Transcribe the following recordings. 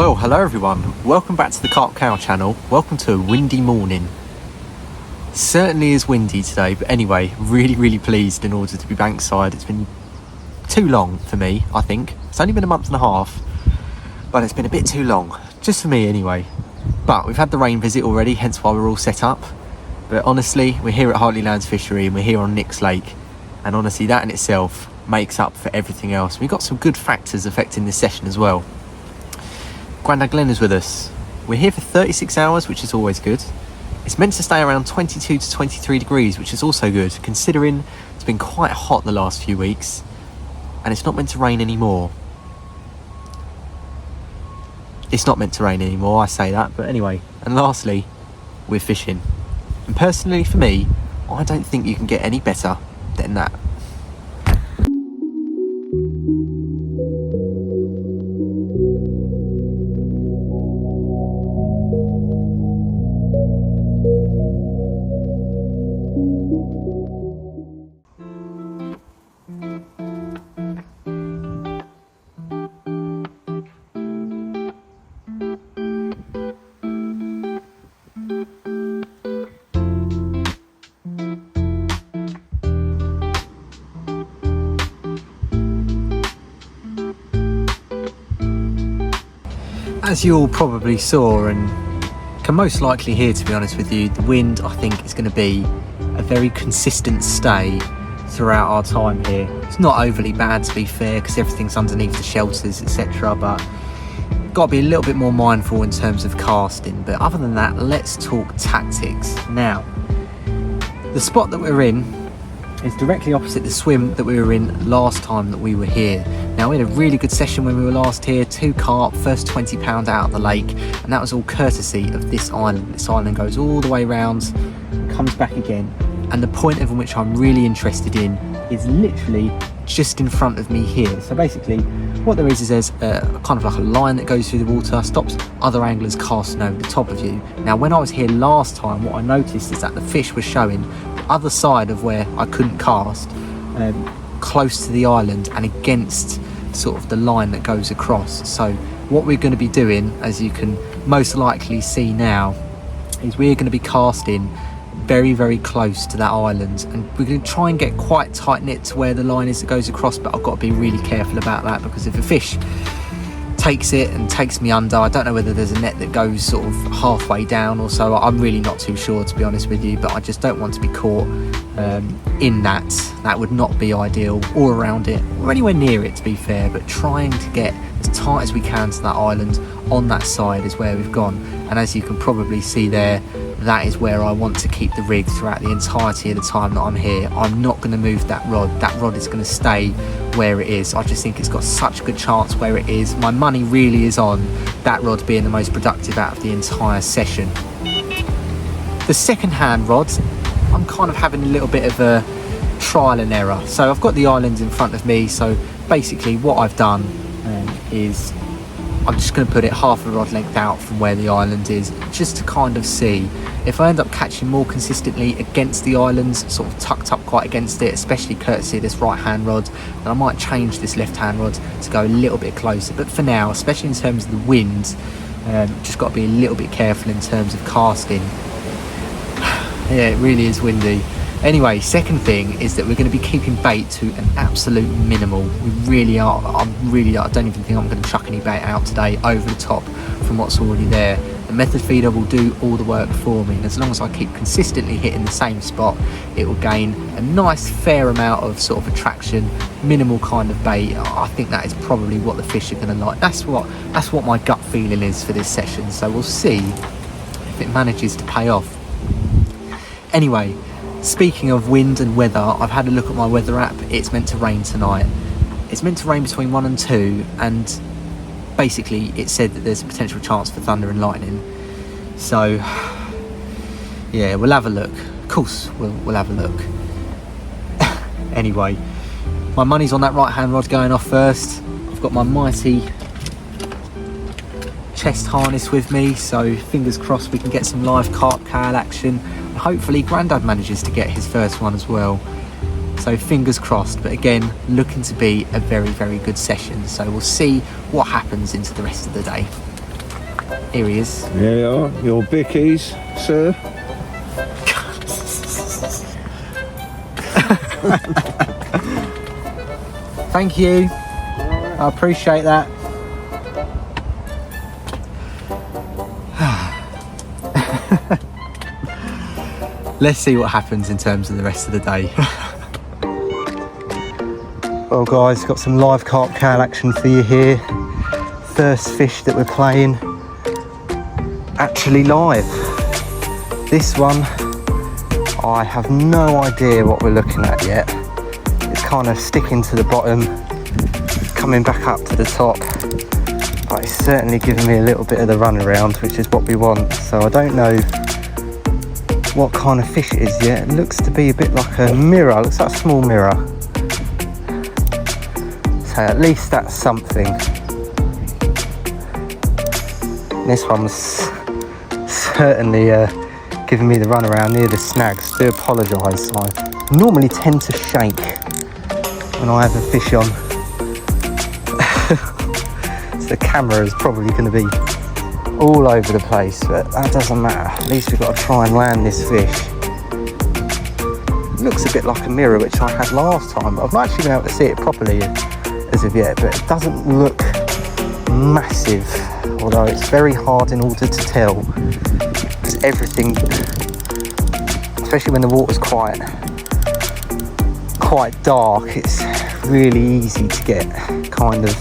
Well, hello everyone, welcome back to the Carp Cal Channel. Welcome to a windy morning. Certainly is windy today, but anyway, really pleased in order to be bankside. It's been too long for me, I think. It's only been a month and a half, but it's been a bit too long, just for me anyway. But we've had the rain visit already, hence why we're all set up. But honestly, we're here at Hartley Lands Fishery and we're here on Nick's Lake, and honestly that in itself makes up for everything else. We've got some good factors affecting this session as well. Grandad is with us. We're here for 36 hours, which is always good. It's meant to stay around 22 to 23 degrees, which is also good, considering it's been quite hot the last few weeks, and it's not meant to rain anymore. It's not meant to rain anymore, I say that, but anyway. And lastly, we're fishing. And personally, for me, I don't think you can get any better than that. As you all probably saw and can most likely hear, to be honest with you, the wind I think is going to be a very consistent stay throughout our time here. It's not overly bad, to be fair, because everything's underneath the shelters, etc., but got to be a little bit more mindful in terms of casting. But other than that, let's talk tactics. Now, the spot that we're in is directly opposite the swim that we were in last time that we were here. Now, we had a really good session when we were last here, 2 carp, first 20 pound out of the lake, and that was all courtesy of this island. This island goes all the way round and comes back again, and the point of which I'm really interested in is literally just in front of me here. So basically what there is there's kind of like a line that goes through the water, stops other anglers casting over the top of you. Now, when I was here last time, what I noticed is that the fish were showing the other side of where I couldn't cast, close to the island and against sort of the line that goes across. So what we're going to be doing, as you can most likely see now, is we're going to be casting very close to that island, and we're going to try and get quite tight knit to where the line is that goes across. But I've got to be really careful about that, because if a fish takes it and takes me under, I don't know whether there's a net that goes sort of halfway down or so. I'm really not too sure, to be honest with you, but I just don't want to be caught in that. That would not be ideal, or around it, or anywhere near it, to be fair. But trying to get as tight as we can to that island on that side is where we've gone. And as you can probably see there, that is where I want to keep the rig throughout the entirety of the time that I'm here. I'm not going to move that rod. That rod is going to stay where it is. I just think it's got such a good chance where it is. My money really is on that rod being the most productive out of the entire session. The second hand rod, I'm kind of having a little bit of a trial and error. So I've got the island in front of me, so basically what I've done is I'm just going to put it half a rod length out from where the island is, just to kind of see if I end up catching more consistently against the islands, sort of tucked up quite against it, especially courtesy of this right hand rod, then I might change this left hand rod to go a little bit closer. But for now, especially in terms of the wind, just got to be a little bit careful in terms of casting. Yeah, it really is windy. Anyway, second thing is that we're going to be keeping bait to an absolute minimal. We really are. I don't even think I'm going to chuck any bait out today over the top from what's already there. The method feeder will do all the work for me, and as long as I keep consistently hitting the same spot, it will gain a nice fair amount of sort of attraction, minimal kind of bait. I think that is probably what the fish are going to like. That's what my gut feeling is for this session, so we'll see if it manages to pay off. Anyway, speaking of wind and weather, I've had a look at my weather app. It's meant to rain tonight. It's meant to rain between 1 and 2, and basically it said that there's a potential chance for thunder and lightning. So yeah, we'll have a look. Of course we'll have a look. Anyway, my money's on that right hand rod going off first. I've got my mighty chest harness with me, so fingers crossed we can get some live Carp Cal action. Hopefully Grandad manages to get his first one as well, so fingers crossed. But again, looking to be a very good session, so we'll see what happens into the rest of the day. Here he is. There you are, your bickies, sir. Thank you. I appreciate that. Let's see what happens in terms of the rest of the day. Well guys, got some live carp cal action for you here. First fish that we're playing actually live. This one, I have no idea what we're looking at yet. It's kind of sticking to the bottom, coming back up to the top, but it's certainly giving me a little bit of the run around, which is what we want. So I don't know what kind of fish it is yet. It looks to be a bit like a mirror, looks like a small mirror. So at least that's something. This one's certainly giving me the run around near the snags. Do apologise, I normally tend to shake when I have a fish on. So the camera is probably going to be all over the place, but that doesn't matter. At least we've got to try and land this fish. It looks a bit like a mirror, which I had last time, but I've not actually been able to see it properly as of yet. But it doesn't look massive, although it's very hard in order to tell, because everything, especially when the water's quite dark, it's really easy to get kind of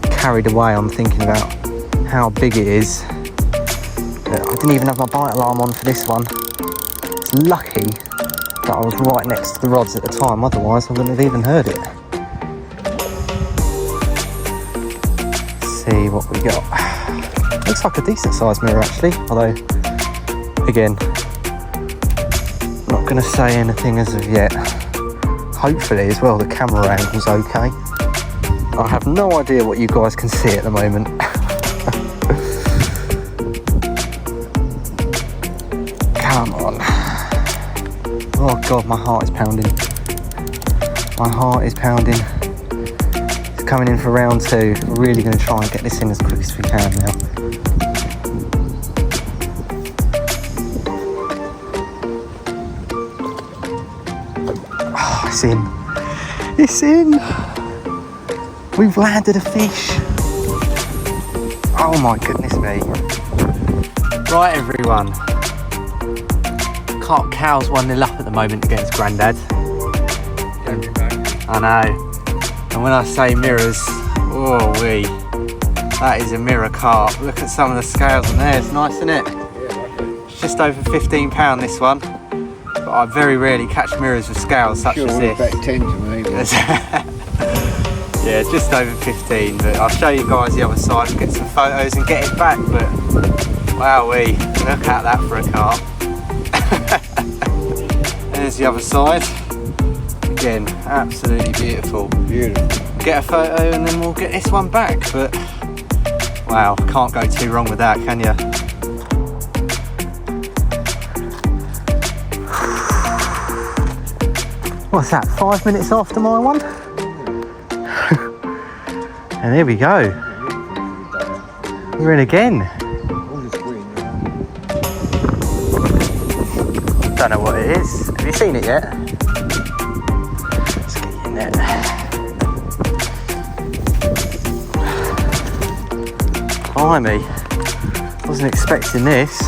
carried away. I'm thinking about how big it is. But I didn't even have my bite alarm on for this one. It's lucky that I was right next to the rods at the time, otherwise I wouldn't have even heard it. Let's see what we got. Looks like a decent sized mirror actually, although again, not going to say anything as of yet. Hopefully as well the camera angle's okay. I have no idea what you guys can see at the moment. Come on. Oh god, my heart is pounding. My heart is pounding. It's coming in for round two. We're really going to try and get this in as quick as we can now. Oh, it's in. It's in. We've landed a fish. Oh my goodness me. Right everyone. Carp Cal's 1-0 up at the moment against Grandad. I know. And when I say mirrors, oh wee, that is a mirror carp. Look at some of the scales on there, it's nice, isn't it? It's just over £15 this one. But I very rarely catch mirrors with scales such as this. Bet 10 to me. Yeah, just over 15, but I'll show you guys the other side and get some photos and get it back. But wowee, look at that for a carp. There's the other side. Again, absolutely beautiful. Beautiful. Get a photo and then we'll get this one back. But wow, can't go too wrong with that, can you? What's that, 5 minutes after my one? And there we go. We're in again. Don't know what it is. Have you seen it yet? Let's get you in there. Blimey. Wasn't expecting this.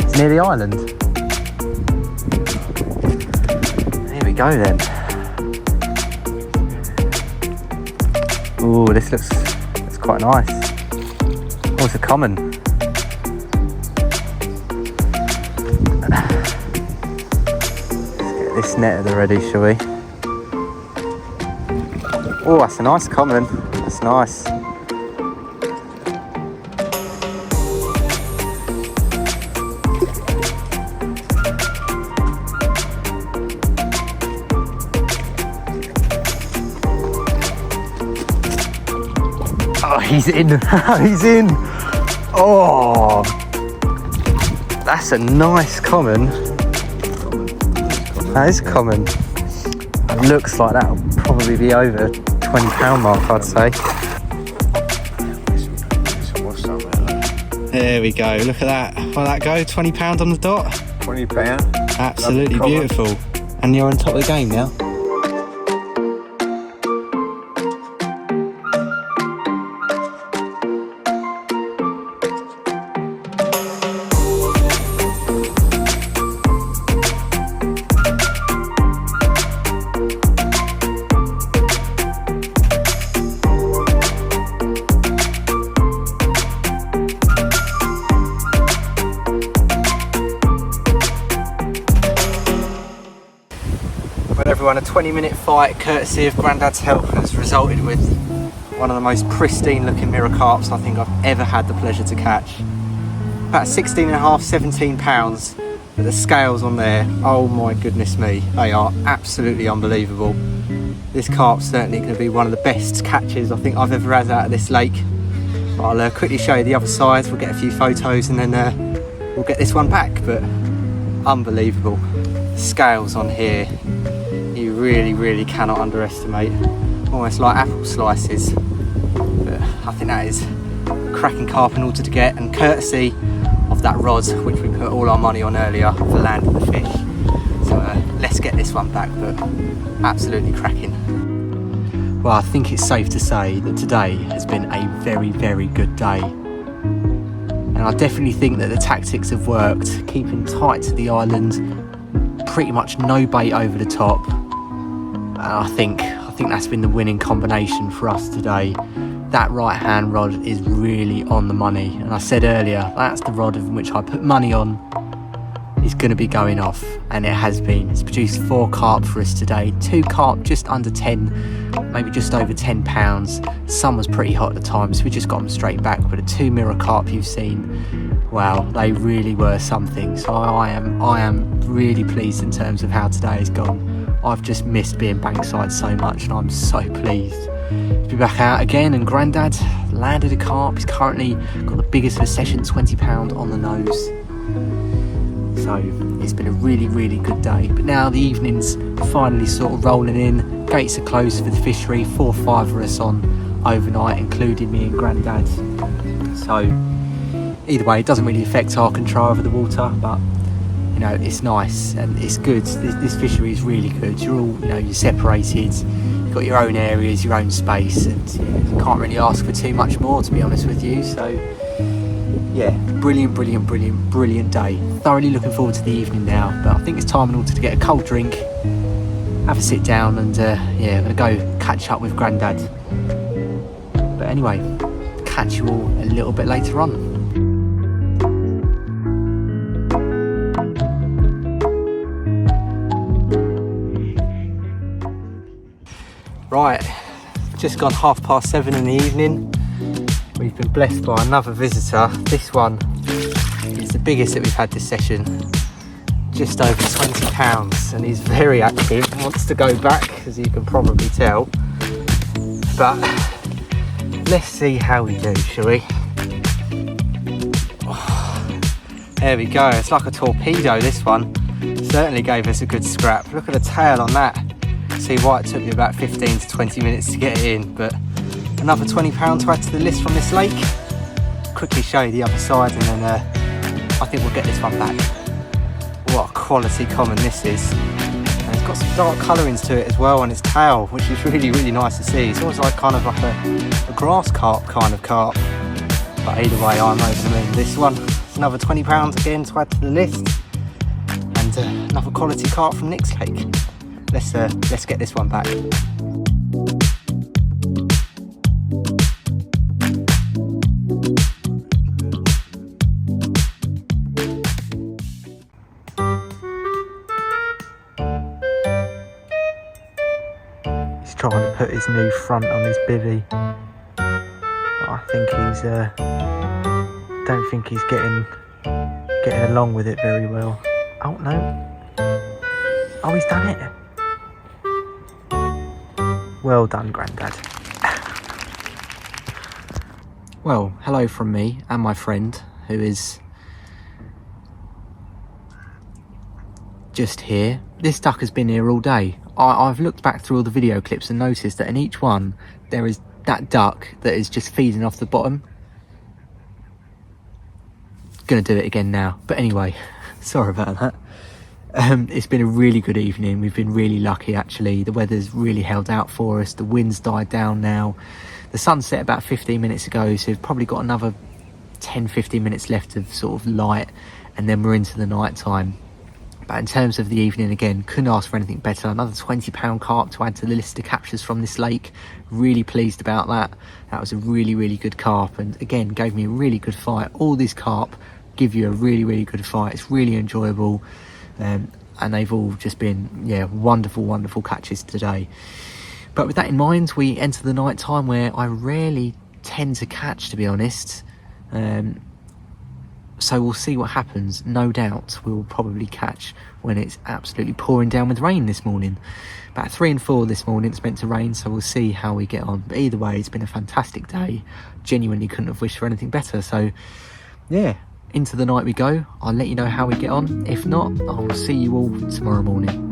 It's near the island. There we go then. Ooh, this looks quite nice. Oh, it's a common. Let's get this net at the ready, shall we? Oh, that's a nice common. That's nice. Oh, he's in. He's in. Oh, that's a nice common. That is common. It looks like that'll probably be over £20 mark, I'd say. What's that? There we go, look at that. Will that go? £20 on the dot? £20. Absolutely Lovely beautiful. And you're on top of the game now. Well everyone, a 20-minute fight courtesy of Grandad's help has resulted with one of the most pristine looking mirror carps I think I've ever had the pleasure to catch. About 16.5, 17 pounds, but the scales on there, oh my goodness me, they are absolutely unbelievable. This carp's certainly going to be one of the best catches I think I've ever had out of this lake. But I'll quickly show you the other side, we'll get a few photos and then we'll get this one back, but unbelievable. The scales on here, you really cannot underestimate. Almost like apple slices. But I think that is a cracking carp in order to get, and courtesy of that rod which we put all our money on earlier for landing the fish. So let's get this one back, but absolutely cracking. Well, I think it's safe to say that today has been a very good day. And I definitely think that the tactics have worked, keeping tight to the island, pretty much no bait over the top. I think that's been the winning combination for us today. That right hand rod is really on the money, and I said earlier that's the rod in which I put money on is going to be going off, and it has been. It's produced 4 carp for us today, 2 carp just under 10, maybe just over 10 pounds. Sun was pretty hot at the time, so we just got them straight back. But the 2 mirror carp you've seen, wow, they really were something. So I am really pleased in terms of how today has gone. I've just missed being bankside so much, and I'm so pleased to be back out again. And Grandad landed a carp. He's currently got the biggest of the session, £20 on the nose. So it's been a really good day. But now the evening's finally sort of rolling in. Gates are closed for the fishery. 4 or 5 of us on overnight, including me and Grandad. So either way, it doesn't really affect our control over the water, but you know, it's nice and it's good. This fishery is really good. You're all, you know, you're separated, you've got your own areas, your own space, and you can't really ask for too much more, to be honest with you. So yeah, brilliant day. Thoroughly looking forward to the evening now, but I think it's time in order to get a cold drink, have a sit down, and yeah, I'm gonna go catch up with Grandad. But anyway, catch you all a little bit later on. Right, just gone 7:30 in the evening. We've been blessed by another visitor. This one is the biggest that we've had this session, just over £20, and he's very active, wants to go back, as you can probably tell. But let's see how we do, shall we? Oh, there we go, it's like a torpedo, this one. Certainly gave us a good scrap. Look at the tail on that. See why it took me about 15 to 20 minutes to get it in, but another £20 to add to the list from this lake. Quickly show you the other side, and then I think we'll get this one back. What a quality common this is. And it's got some dark colourings to it as well on its tail, which is really nice to see. It's almost like kind of like a grass carp kind of carp. But either way, I'm over the moon. This one, it's another £20 again to add to the list, and another quality carp from Nick's Lake. Let's get this one back. He's trying to put his new front on his bivvy. I think don't think he's getting along with it very well. Oh no. Oh, he's done it. Well done, Grandad. Well, hello from me and my friend, who is just here. This duck has been here all day. I've looked back through all the video clips and noticed that in each one there is that duck that is just feeding off the bottom. Gonna do it again now, but anyway, sorry about that. It's been a really good evening. We've been really lucky actually. The weather's really held out for us. The wind's died down now. The sun set about 15 minutes ago, so we've probably got another 10-15 minutes left of sort of light, and then we're into the night time. But in terms of the evening, again, couldn't ask for anything better. Another £20 carp to add to the list of captures from this lake. Really pleased about that. That was a really, really good carp, and again, gave me a really good fight. All these carp give you a really, really good fight. It's really enjoyable, and they've all just been, yeah, wonderful, wonderful catches today. But with that in mind, we enter the night time where I rarely tend to catch, to be honest. So we'll see what happens. No doubt we'll probably catch when it's absolutely pouring down with rain this morning. About 3 and 4 this morning it's meant to rain, so we'll see how we get on. But either way, it's been a fantastic day. Genuinely couldn't have wished for anything better. So yeah, into the night we go. I'll let you know how we get on. If not, I will see you all tomorrow morning.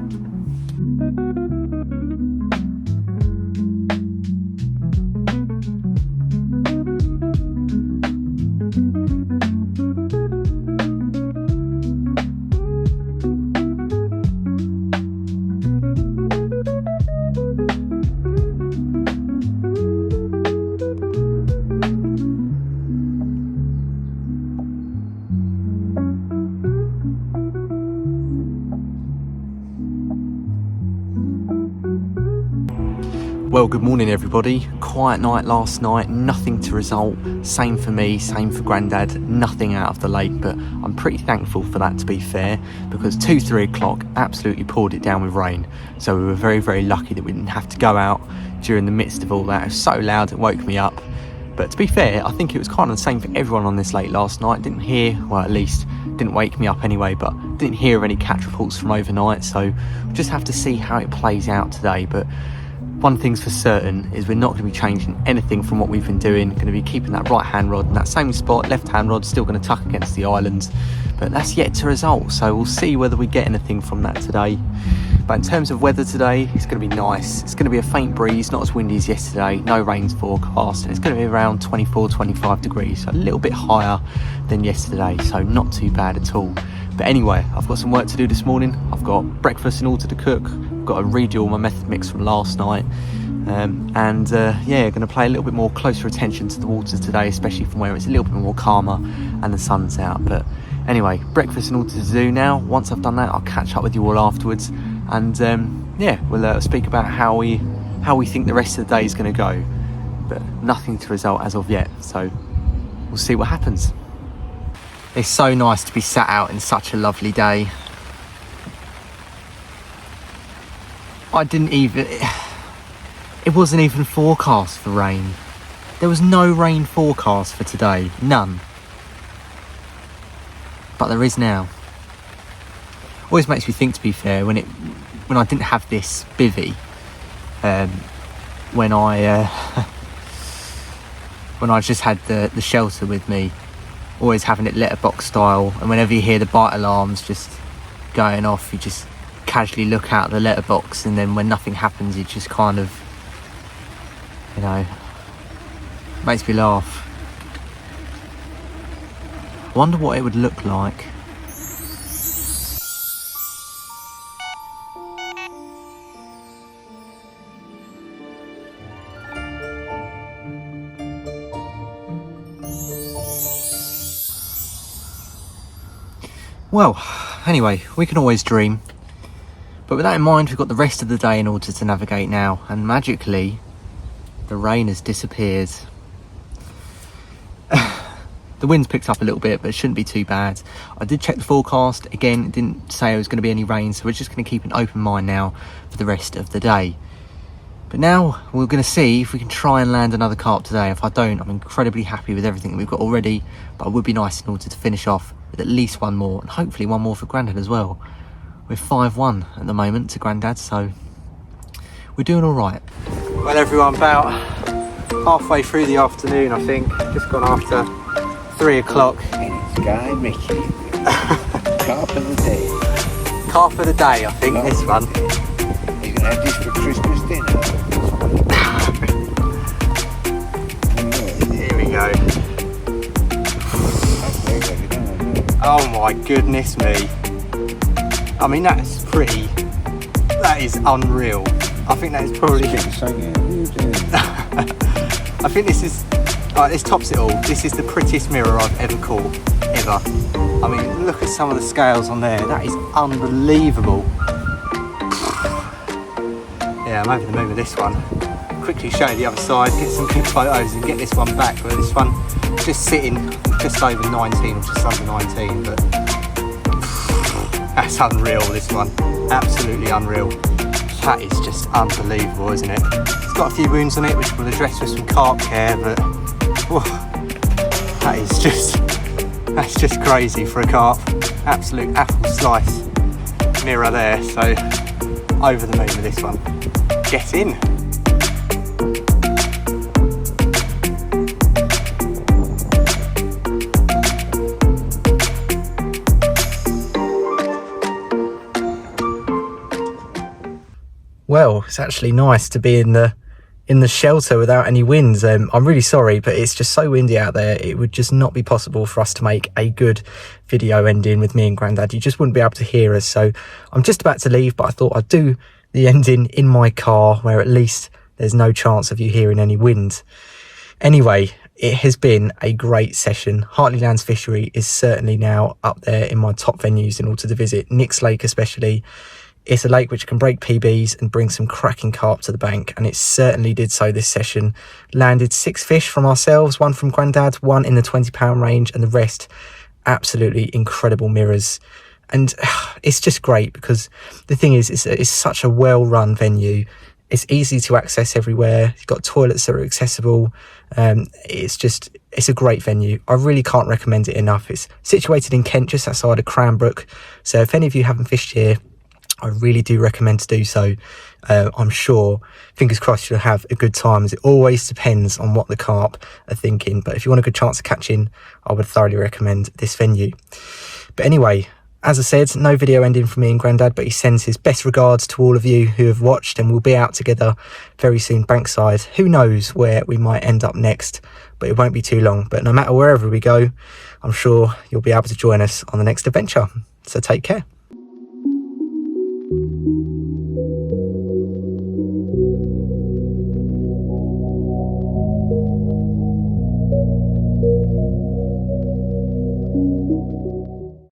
Well, good morning everybody. Quiet night last night, nothing to result. Same for me, same for Grandad, nothing out of the lake, but I'm pretty thankful for that, to be fair, because 2-3 o'clock absolutely poured it down with rain. So we were very, very lucky that we didn't have to go out during the midst of all that. It was so loud it woke me up. But to be fair, I think it was kind of the same for everyone on this lake last night. Didn't hear, well at least didn't wake me up anyway, but didn't hear any catch reports from overnight. So we'll just have to see how it plays out today. But one thing's for certain is we're not going to be changing anything from what we've been doing. Going to be keeping that right hand rod in that same spot. Left hand rod still going to tuck against the islands, but that's yet to result. So we'll see whether we get anything from that today. But in terms of weather today, it's going to be nice. It's going to be a faint breeze, not as windy as yesterday. No rain's forecast, and it's going to be around 24-25 degrees, so a little bit higher than yesterday. So not too bad at all. But anyway, I've got some work to do this morning. I've got breakfast in order to cook. I've got to redo all my method mix from last night. Yeah, going to pay a little bit more closer attention to the waters today, especially from where it's a little bit more calmer and the sun's out. But anyway, breakfast in order to do now. Once I've done that, I'll catch up with you all afterwards, and yeah, we'll speak about how we think the rest of the day is going to go. But nothing to result as of yet, so we'll see what happens. It's so nice to be sat out in such a lovely day. It wasn't even forecast for rain. There was no rain forecast for today, none. But there is now. Always makes me think, to be fair, when I didn't have this bivvy, when I just had the shelter with me, always having it letterbox style, and whenever you hear the bite alarms just going off, you just casually look out the letterbox, and then when nothing happens, you just kind of, you know, makes me laugh. I wonder what it would look like. Well, anyway, we can always dream. But with that in mind, we've got the rest of the day in order to navigate now, and magically, the rain has disappeared. The wind's picked up a little bit, but it shouldn't be too bad. I did check the forecast. Again, it didn't say there was going to be any rain, so we're just going to keep an open mind now for the rest of the day. But now we're going to see if we can try and land another carp today. If I don't, I'm incredibly happy with everything that we've got already, but it would be nice in order to finish off with at least one more, and hopefully one more for Grandad as well. We're 5-1 at the moment to Grandad, so we're doing all right. Well everyone, about halfway through the afternoon, I think, just gone after 3 o'clock. And it's Guy Mickey. Carp of the day. Carp of the day, I think, this one. He's had this for Christmas dinner. Here we go. Oh my goodness me. I mean, that is unreal. I think that is probably... I think this is... this tops it all. This is the prettiest mirror I've ever caught, ever. I mean, look at some of the scales on there. That is unbelievable. Yeah, I'm over the moon with this one. Quickly show you the other side, get some good photos and get this one back. Where this one just sitting just over 19 or just under 19, but that's unreal, this one. Absolutely unreal. That is just unbelievable, isn't it? It's got a few wounds on it, which we'll address with some carp care, but whoa, that's just crazy for a carp. Absolute apple slice mirror there, so over the moon with this one. Get in. Well, it's actually nice to be in the shelter without any winds. I'm really sorry, but it's just so windy out there. It would just not be possible for us to make a good video ending with me and Grandad. You just wouldn't be able to hear us. So I'm just about to leave, but I thought I'd do the ending in my car, where at least there's no chance of you hearing any wind. Anyway, it has been a great session. Hartley Lands Fishery is certainly now up there in my top venues in order to visit. Nick's Lake especially. It's a lake which can break PBs and bring some cracking carp to the bank, and it certainly did so this session. Landed 6 fish from ourselves, 1 from Grandad, 1 in the £20 range, and the rest absolutely incredible mirrors. And it's just great because the thing is, it's such a well-run venue. It's easy to access everywhere. You've got toilets that are accessible. It's a great venue. I really can't recommend it enough. It's situated in Kent, just outside of Cranbrook. So if any of you haven't fished here, I really do recommend to do so. I'm sure, fingers crossed, you'll have a good time, as it always depends on what the carp are thinking. But if you want a good chance of catching, I would thoroughly recommend this venue. But anyway, as I said, no video ending from me and Grandad, but he sends his best regards to all of you who have watched, and we'll be out together very soon bankside. Who knows where we might end up next, but it won't be too long. But no matter wherever we go, I'm sure you'll be able to join us on the next adventure. So take care.